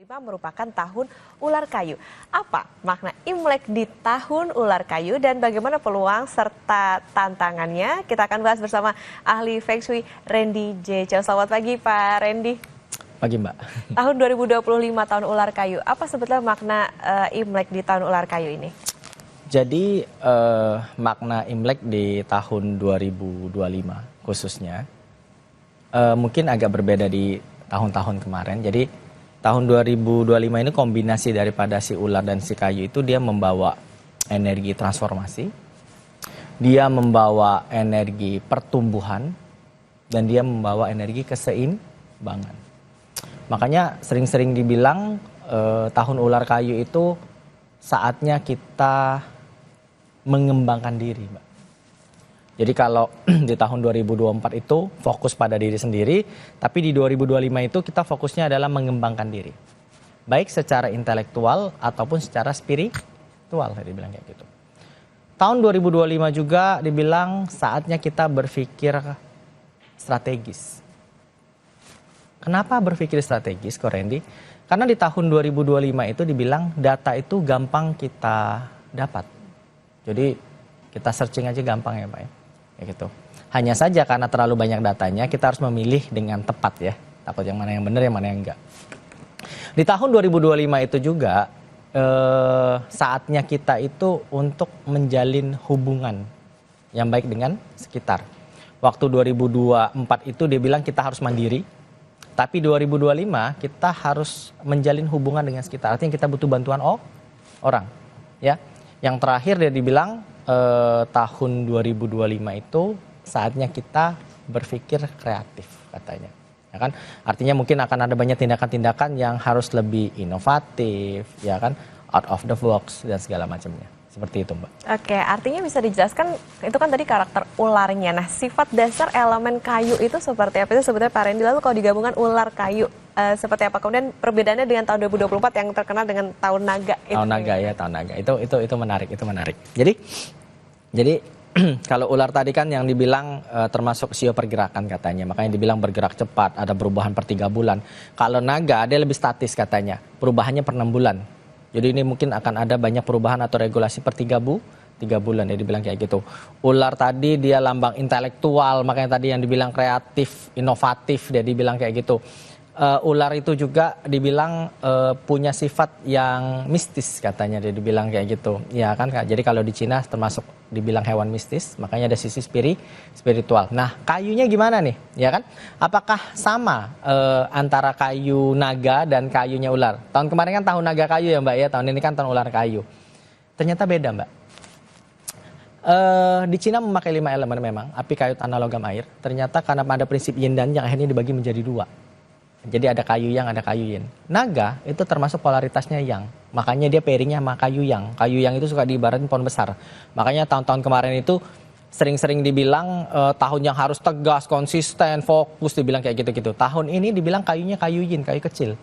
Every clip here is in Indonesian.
merupakan tahun ular kayu. Apa makna Imlek di tahun ular kayu dan bagaimana peluang serta tantangannya? Kita akan bahas bersama ahli Feng Shui Randy J. Chow. Selamat pagi Pak Randy. Pagi Mbak. Tahun 2025 tahun ular kayu. Apa sebetulnya makna Imlek di tahun ular kayu ini? Jadi makna Imlek di tahun 2025 khususnya mungkin agak berbeda di tahun-tahun kemarin. Jadi tahun 2025 ini kombinasi daripada si ular dan si kayu itu dia membawa energi transformasi, dia membawa energi pertumbuhan, dan dia membawa energi keseimbangan. Makanya sering-sering dibilang tahun ular kayu itu saatnya kita mengembangkan diri, Mbak. Jadi kalau di tahun 2024 itu fokus pada diri sendiri, tapi di 2025 itu kita fokusnya adalah mengembangkan diri. Baik secara intelektual ataupun secara spiritual, dibilang kayak gitu. Tahun 2025 juga dibilang saatnya kita berpikir strategis. Kenapa berpikir strategis, Ko Randy? Karena di tahun 2025 itu dibilang data itu gampang kita dapat. Jadi kita searching aja gampang ya Pak ya. Kayak gitu. Hanya saja karena terlalu banyak datanya kita harus memilih dengan tepat ya. Takut yang mana yang benar yang mana yang enggak. Di tahun 2025 itu juga saatnya kita itu untuk menjalin hubungan yang baik dengan sekitar. Waktu 2024 itu dia bilang kita harus mandiri. Tapi 2025 kita harus menjalin hubungan dengan sekitar. Artinya kita butuh bantuan orang. Ya. Yang terakhir dia dibilang tahun 2025 itu saatnya kita berpikir kreatif katanya. Ya kan? Artinya mungkin akan ada banyak tindakan-tindakan yang harus lebih inovatif, ya kan? Out of the box dan segala macamnya. Seperti itu, Mbak. Oke, artinya bisa dijelaskan itu kan tadi karakter ularnya. Nah, sifat dasar elemen kayu itu seperti apa sih sebetulnya Pak Randy? Lalu kalau digabungkan ular kayu seperti apa? Kemudian perbedaannya dengan tahun 2024 yang terkenal dengan tahun naga. Tahun naga ya, tahun naga. Itu menarik, Jadi kalau ular tadi kan yang dibilang termasuk sio pergerakan katanya. Makanya dibilang bergerak cepat, ada perubahan per 3 bulan. Kalau naga dia lebih statis katanya. Perubahannya per 6 bulan. Jadi ini mungkin akan ada banyak perubahan atau regulasi per 3 bulan ya dibilang kayak gitu. Ular tadi dia lambang intelektual, makanya tadi yang dibilang kreatif, inovatif dia dibilang kayak gitu. Ular itu juga dibilang punya sifat yang mistis katanya dia dibilang kayak gitu. Ya kan Kak. Jadi kalau di Cina termasuk dibilang hewan mistis, makanya ada sisi spiritual. Nah, kayunya gimana nih? Ya kan? Apakah sama antara kayu naga dan kayunya ular? Tahun kemarin kan tahun naga kayu ya Mbak ya, tahun ini kan tahun ular kayu. Ternyata beda Mbak. Di Cina memakai 5 elemen memang, api, kayu, tanah, logam, air. Ternyata karena ada prinsip yin dan yang akhirnya dibagi menjadi 2. Jadi ada kayu yang, ada kayu yin. Naga itu termasuk polaritasnya yang. Makanya dia pairingnya sama kayu yang. Kayu yang itu suka diibaratin pohon besar. Makanya tahun-tahun kemarin itu sering-sering dibilang tahun yang harus tegas, konsisten, fokus, dibilang kayak gitu-gitu. Tahun ini dibilang kayunya kayu yin, kayu kecil.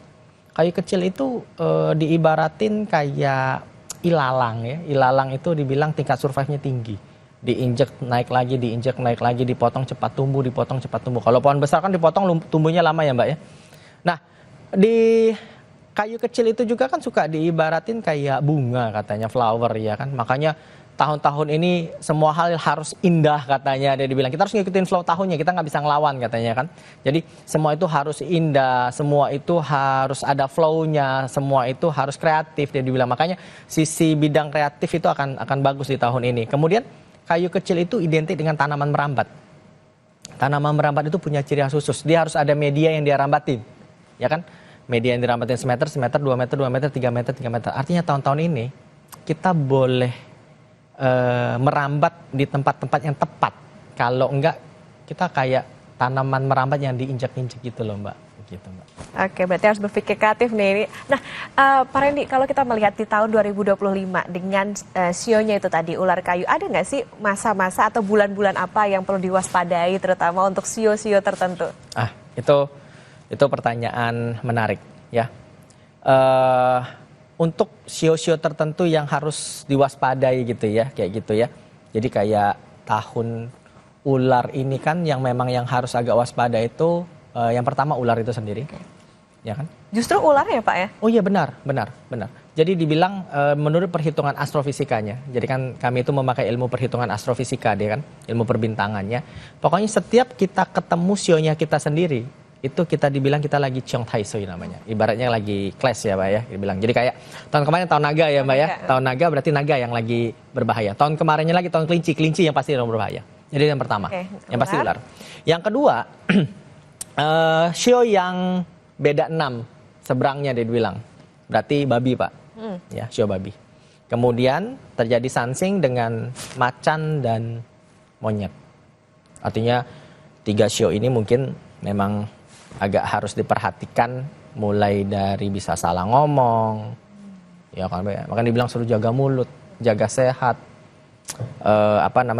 Kayu kecil itu diibaratin kayak ilalang ya. Ilalang itu dibilang tingkat survive-nya tinggi. Diinjek naik lagi, diinjek naik lagi, dipotong cepat tumbuh, dipotong cepat tumbuh. Kalau pohon besar kan dipotong tumbuhnya lama ya Mbak ya. Nah, di kayu kecil itu juga kan suka diibaratin kayak bunga katanya, flower ya kan. Makanya tahun-tahun ini semua hal harus indah katanya dia dibilang. Kita harus ngikutin flow tahunnya, kita nggak bisa ngelawan katanya kan. Jadi semua itu harus indah, semua itu harus ada flow-nya, semua itu harus kreatif dia dibilang. Makanya sisi bidang kreatif itu akan bagus di tahun ini. Kemudian kayu kecil itu identik dengan tanaman merambat. Tanaman merambat itu punya ciri khas khusus. Dia harus ada media yang dia rambatin. Ya kan? Media yang dirambatin semeter, 2 meter, 3 meter. Artinya tahun-tahun ini kita boleh merambat di tempat-tempat yang tepat. Kalau enggak, kita kayak tanaman merambat yang diinjak-injak gitu loh Mbak. Gitu, Mbak. Oke, berarti harus berpikir kreatif nih. Nah, Pak Randy, kalau kita melihat di tahun 2025 dengan sionya itu tadi, ular kayu, ada nggak sih masa-masa atau bulan-bulan apa yang perlu diwaspadai terutama untuk sio-sio tertentu? Itu pertanyaan menarik ya. Untuk sio-sio tertentu yang harus diwaspadai gitu ya, kayak gitu ya. Jadi kayak tahun ular ini kan yang memang yang harus agak waspada itu yang pertama ular itu sendiri. ya kan? Justru ular ya Pak ya? Oh iya benar. Jadi dibilang menurut perhitungan astrofisikanya, jadi kan kami itu memakai ilmu perhitungan astrofisika dia kan, ilmu perbintangannya. Pokoknya setiap kita ketemu sionya kita sendiri, itu kita dibilang kita lagi Cheong Tai Sui namanya. Ibaratnya lagi clash ya Pak ya, dibilang. Jadi kayak tahun kemarin tahun naga ya Mbak ya. Tahun naga berarti naga yang lagi berbahaya. Tahun kemarinnya lagi tahun kelinci yang pasti yang berbahaya. Jadi yang pertama, yang pasti ular. Yang kedua, sio yang beda 6 seberangnya dia bilang. Berarti babi Pak. Ya, sio babi. Kemudian terjadi sansing dengan macan dan monyet. Artinya 3 sio ini mungkin memang agak harus diperhatikan, mulai dari bisa salah ngomong. Ya kan, makanya dibilang suruh jaga mulut, jaga sehat.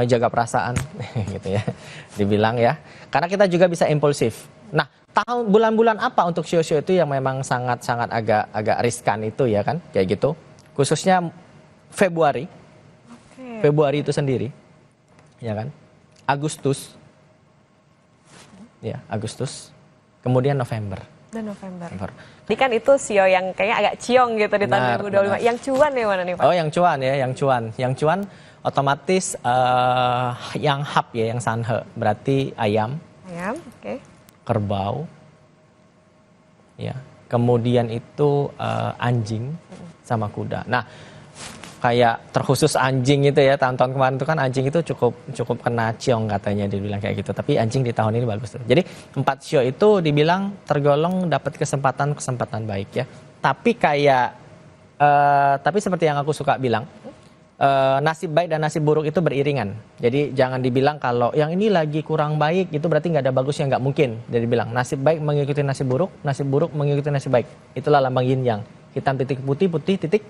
Jaga perasaan gitu ya. Dibilang ya. Karena kita juga bisa impulsif. Nah, bulan-bulan apa untuk sio-sio itu yang memang sangat-sangat agak riskan itu ya kan, kayak gitu. Khususnya Februari. Februari itu sendiri. Ya kan? Agustus. Ya, Agustus. Kemudian November. Dan November. Jadi kan itu sio yang kayaknya agak ciong gitu di tahun 2025. Yang cuan ya mana nih Pak? Oh, yang cuan ya, yang cuan. Yang cuan otomatis yang hap ya, yang sanhe. Berarti ayam. Ayam, oke. Kerbau, ya, kemudian itu anjing sama kuda. Nah, kayak terkhusus anjing itu ya, tahun-tahun kemarin itu kan anjing itu cukup kena ciong katanya dibilang kayak gitu. Tapi anjing di tahun ini bagus tuh. Jadi 4 sio itu dibilang tergolong dapat kesempatan baik ya. Tapi tapi seperti yang aku suka bilang. Nasib baik dan nasib buruk itu beriringan. Jadi jangan dibilang kalau yang ini lagi kurang baik itu berarti nggak ada bagusnya, nggak mungkin. Jadi bilang nasib baik mengikuti nasib buruk mengikuti nasib baik. Itulah lambang yin yang, hitam titik putih, putih titik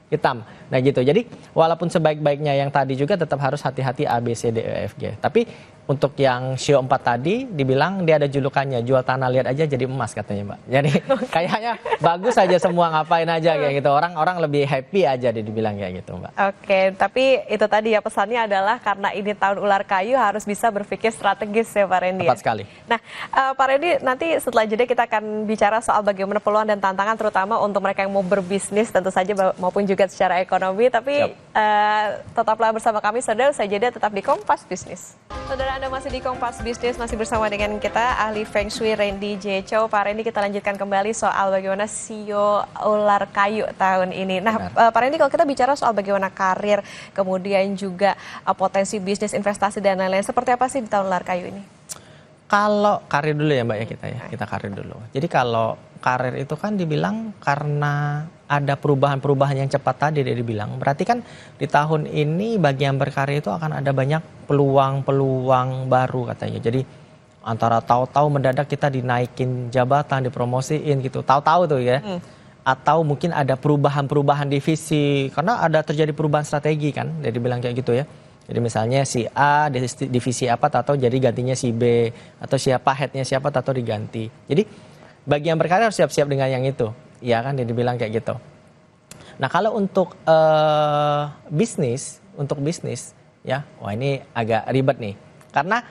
hitam. Nah gitu. Jadi walaupun sebaik-baiknya yang tadi juga tetap harus hati-hati A, B, C, D, E, F, G. Tapi untuk yang sio 4 tadi dibilang dia ada julukannya, jual tanah liat aja jadi emas katanya Mbak. Jadi kayaknya bagus aja semua, ngapain aja kayak gitu. Orang lebih happy aja dibilang kayak gitu Mbak. Oke, tapi itu tadi ya pesannya adalah karena ini tahun ular kayu harus bisa berpikir strategis ya Pak Randy. Tepat sekali. Nah Pak Randy, nanti setelah jeda kita akan bicara soal bagaimana peluang dan tantangan terutama untuk mereka yang mau berbisnis tentu saja maupun juga secara ekonomi. Tapi tetaplah bersama kami saudara, usai jeda tetap di Kompas Bisnis. Saudara, Anda masih di Kompas Bisnis, masih bersama dengan kita ahli Feng Shui Randy J. Chow. Pak Randy, kita lanjutkan kembali soal bagaimana sio ular kayu tahun ini. Nah Pak Randy, kalau kita bicara soal bagaimana karir, kemudian juga potensi bisnis, investasi dan lain-lain, seperti apa sih di tahun ular kayu ini? Kalau karir dulu ya Mbak ya, kita karir dulu. Jadi kalau karir itu kan dibilang karena ada perubahan-perubahan yang cepat tadi dia dibilang. Berarti kan di tahun ini bagi yang berkarir itu akan ada banyak peluang-peluang baru katanya. Jadi antara tahu-tahu mendadak kita dinaikin jabatan, dipromosiin gitu. Tahu-tahu tuh ya. Atau mungkin ada perubahan-perubahan divisi karena ada terjadi perubahan strategi kan. Dia dibilang kayak gitu ya. Jadi misalnya si A divisi apa tahu jadi gantinya si B, atau siapa headnya siapa tahu diganti. Jadi bagi yang berkarir harus siap-siap dengan yang itu. Ya kan dia dibilang kayak gitu. Nah kalau untuk bisnis ya, wah ini agak ribet nih. Karena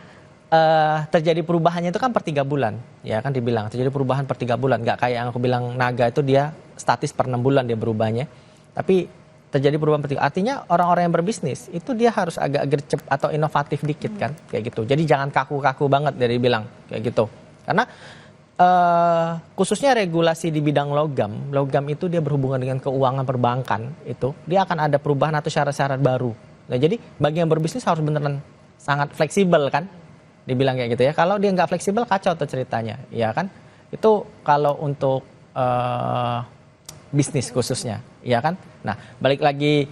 terjadi perubahannya itu kan per 3 bulan. Ya kan dibilang terjadi perubahan per 3 bulan. Nggak kayak yang aku bilang naga itu dia statis per 6 bulan dia berubahnya. Tapi terjadi perubahan per 3. Artinya orang-orang yang berbisnis itu dia harus agak gercep atau inovatif dikit kan. Kayak gitu. Jadi jangan kaku-kaku banget dari bilang kayak gitu. Karena khususnya regulasi di bidang logam itu dia berhubungan dengan keuangan perbankan itu, dia akan ada perubahan atau syarat-syarat baru. Nah jadi bagi yang berbisnis harus beneran sangat fleksibel kan, dibilang kayak gitu ya. Kalau dia nggak fleksibel kacau tuh ceritanya, ya kan? Itu kalau untuk bisnis khususnya, ya kan? Nah balik lagi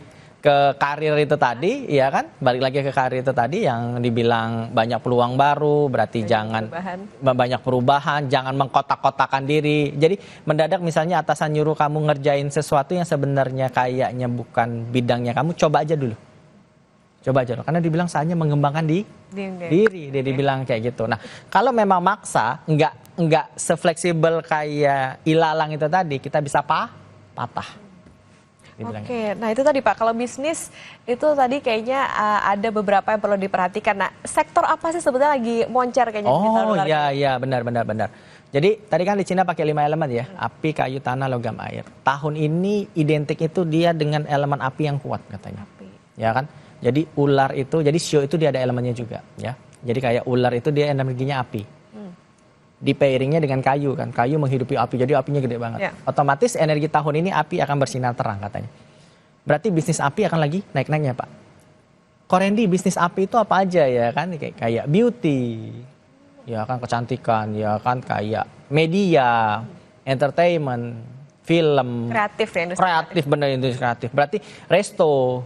ke karir itu tadi, ya kan? Balik lagi ke karir itu tadi yang dibilang banyak peluang baru, berarti banyak perubahan, jangan mengkotak-kotakan diri. Jadi mendadak misalnya atasan nyuruh kamu ngerjain sesuatu yang sebenarnya kayaknya bukan bidangnya kamu, coba aja dulu. Karena dibilang saatnya mengembangkan diri, dia dibilang kayak gitu. Nah, kalau memang maksa, nggak sefleksibel kayak ilalang itu tadi, kita bisa patah. Oke, nah itu tadi Pak, kalau bisnis itu tadi kayaknya ada beberapa yang perlu diperhatikan. Nah, sektor apa sih sebetulnya lagi moncer kayaknya di tahun iya benar. Jadi tadi kan di Cina pakai 5 elemen ya, api, kayu, tanah, logam, air. Tahun ini identik itu dia dengan elemen api yang kuat katanya. Api. Ya kan? Jadi ular itu, jadi shio itu dia ada elemennya juga ya. Jadi kayak ular itu dia energinya api. Di pairingnya dengan kayu kan, kayu menghidupi api, jadi apinya gede banget. Ya. Otomatis energi tahun ini api akan bersinar terang katanya. Berarti bisnis api akan lagi naik-naiknya Pak. Korendi bisnis api itu apa aja ya kan? Kayak beauty, ya kan kecantikan, ya kan kayak media, entertainment, film, Kreatif ya, industri kreatif bener industri kreatif. Berarti resto,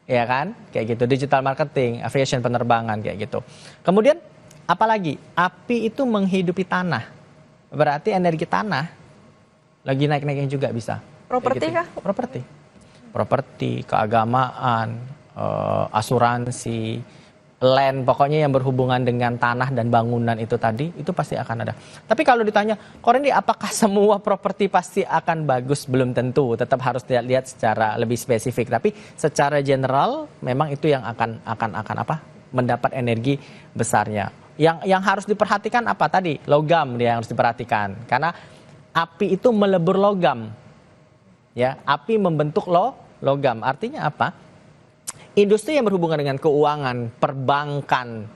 ya kan, kayak gitu, digital marketing, aviation penerbangan kayak gitu. Kemudian apalagi api itu menghidupi tanah, berarti energi tanah lagi naik-naiknya juga bisa. Properti Kayak kah? Properti, keagamaan, asuransi, land, pokoknya yang berhubungan dengan tanah dan bangunan itu tadi, itu pasti akan ada. Tapi kalau ditanya, Korendi apakah semua properti pasti akan bagus? Belum tentu, tetap harus lihat secara lebih spesifik. Tapi secara general, memang itu yang akan apa? Mendapat energi besarnya. Yang harus diperhatikan apa tadi? Logam dia yang harus diperhatikan. Karena api itu melebur logam. Ya, api membentuk logam. Artinya apa? Industri yang berhubungan dengan keuangan, perbankan,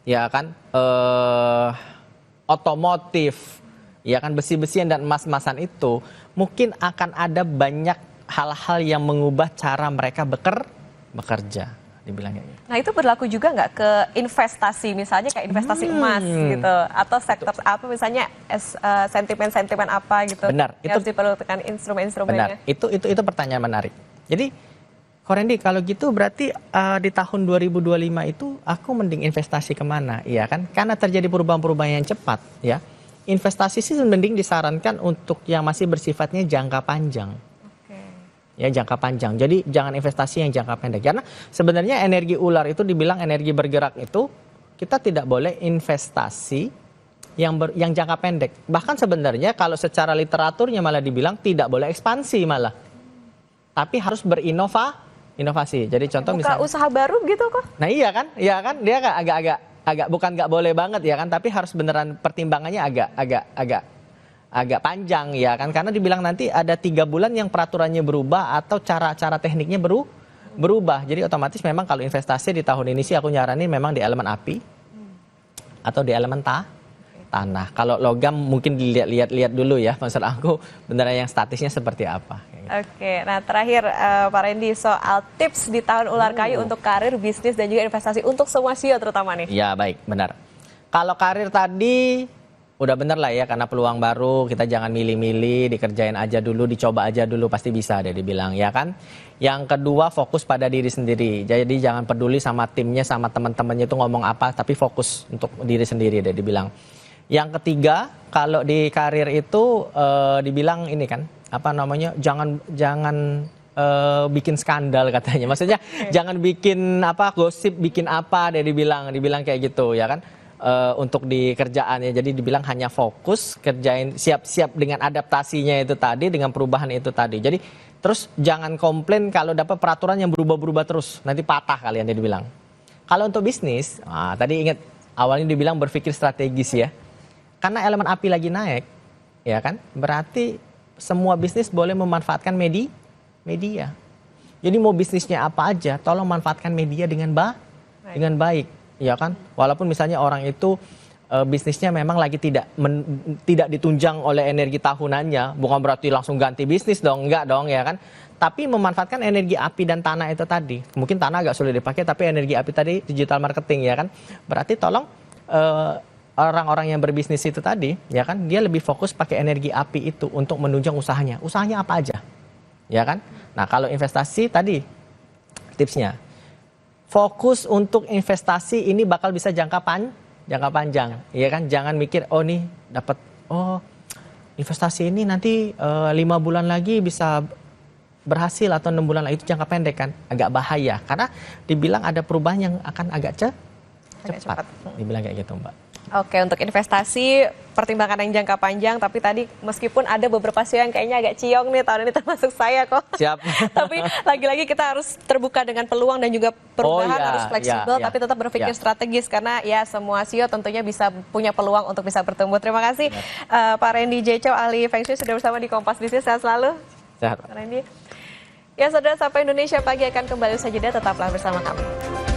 ya kan, otomotif, ya kan, besi-besian dan emas-emasan itu mungkin akan ada banyak hal-hal yang mengubah cara mereka bekerja, dibilangnya. Nah itu berlaku juga nggak ke investasi, misalnya kayak investasi emas gitu, atau sektor apa misalnya sentimen-sentimen apa gitu. Benar, yang harus diperlukan instrumen-instrumennya. Benar, itu pertanyaan menarik. Jadi Korendi kalau gitu berarti di tahun 2025 itu aku mending investasi kemana, iya kan? Karena terjadi perubahan-perubahan yang cepat, ya. Investasi sih mending disarankan untuk yang masih bersifatnya jangka panjang. Ya, jangka panjang. Jadi jangan investasi yang jangka pendek. Karena sebenarnya energi ular itu dibilang energi bergerak itu kita tidak boleh investasi yang jangka pendek. Bahkan sebenarnya kalau secara literaturnya malah dibilang tidak boleh ekspansi malah. Tapi harus inovasi. Jadi contoh Buka misalnya usaha baru gitu kok. Nah iya kan? Dia agak bukan nggak boleh banget ya kan, tapi harus beneran pertimbangannya agak panjang ya kan, karena dibilang nanti ada 3 bulan yang peraturannya berubah atau cara tekniknya berubah. Jadi otomatis memang kalau investasi di tahun ini sih aku nyaranin memang di elemen api atau di elemen tanah. Kalau logam mungkin dilihat dulu ya, maksud aku beneran yang statisnya seperti apa. Oke, nah terakhir Pak Randy, soal tips di tahun ular kayu untuk karir, bisnis dan juga investasi untuk semua CEO terutama nih. Ya baik, benar. Kalau karir tadi udah bener lah ya, karena peluang baru, kita jangan milih-milih, dikerjain aja dulu, dicoba aja dulu, pasti bisa deh dibilang ya kan. Yang kedua, fokus pada diri sendiri. Jadi jangan peduli sama timnya, sama teman-temannya itu ngomong apa, tapi fokus untuk diri sendiri deh dibilang. Yang ketiga, kalau di karir itu dibilang ini kan, apa namanya, jangan bikin skandal katanya. Maksudnya jangan bikin gosip, bikin apa deh dibilang kayak gitu ya kan. Untuk di kerjaannya, jadi dibilang hanya fokus kerjain, siap-siap dengan adaptasinya itu tadi, dengan perubahan itu tadi. Jadi terus jangan komplain kalau dapat peraturan yang berubah-berubah terus, nanti patah kalian dia dibilang. Kalau untuk bisnis, tadi ingat awalnya dibilang berpikir strategis ya, karena elemen api lagi naik, ya kan, berarti semua bisnis boleh memanfaatkan media. Jadi mau bisnisnya apa aja, tolong manfaatkan media dengan baik. Ya kan, walaupun misalnya orang itu bisnisnya memang lagi tidak ditunjang oleh energi tahunannya, bukan berarti langsung ganti bisnis dong, enggak dong ya kan. Tapi memanfaatkan energi api dan tanah itu tadi. Mungkin tanah agak sulit dipakai, tapi energi api tadi digital marketing ya kan. Berarti tolong orang-orang yang berbisnis itu tadi, ya kan, dia lebih fokus pakai energi api itu untuk menunjang usahanya. Usahanya apa aja, ya kan. Nah kalau investasi tadi tipsnya, fokus untuk investasi ini bakal bisa jangka panjang, ya kan. Jangan mikir nih dapat investasi ini nanti 5 bulan lagi bisa berhasil atau 6 bulan lagi, itu jangka pendek kan, agak bahaya karena dibilang ada perubahan yang akan agak cepat. Dibilang kayak gitu Mbak. Oke, untuk investasi pertimbangan yang jangka panjang, tapi tadi meskipun ada beberapa sio yang kayaknya agak ciong nih tahun ini termasuk saya kok. Siap. Tapi lagi-lagi kita harus terbuka dengan peluang dan juga perubahan, iya, harus fleksibel, iya, tapi tetap berpikir iya. strategis karena ya semua sio tentunya bisa punya peluang untuk bisa bertumbuh. Terima kasih Pak Randy J. Chow, ahli Feng Shui sudah bersama di Kompas Bisnis. Sehat selalu. Sehat. Pak Randy. Ya saudara, sampai Indonesia Pagi akan kembali usai jeda, tetaplah bersama kami.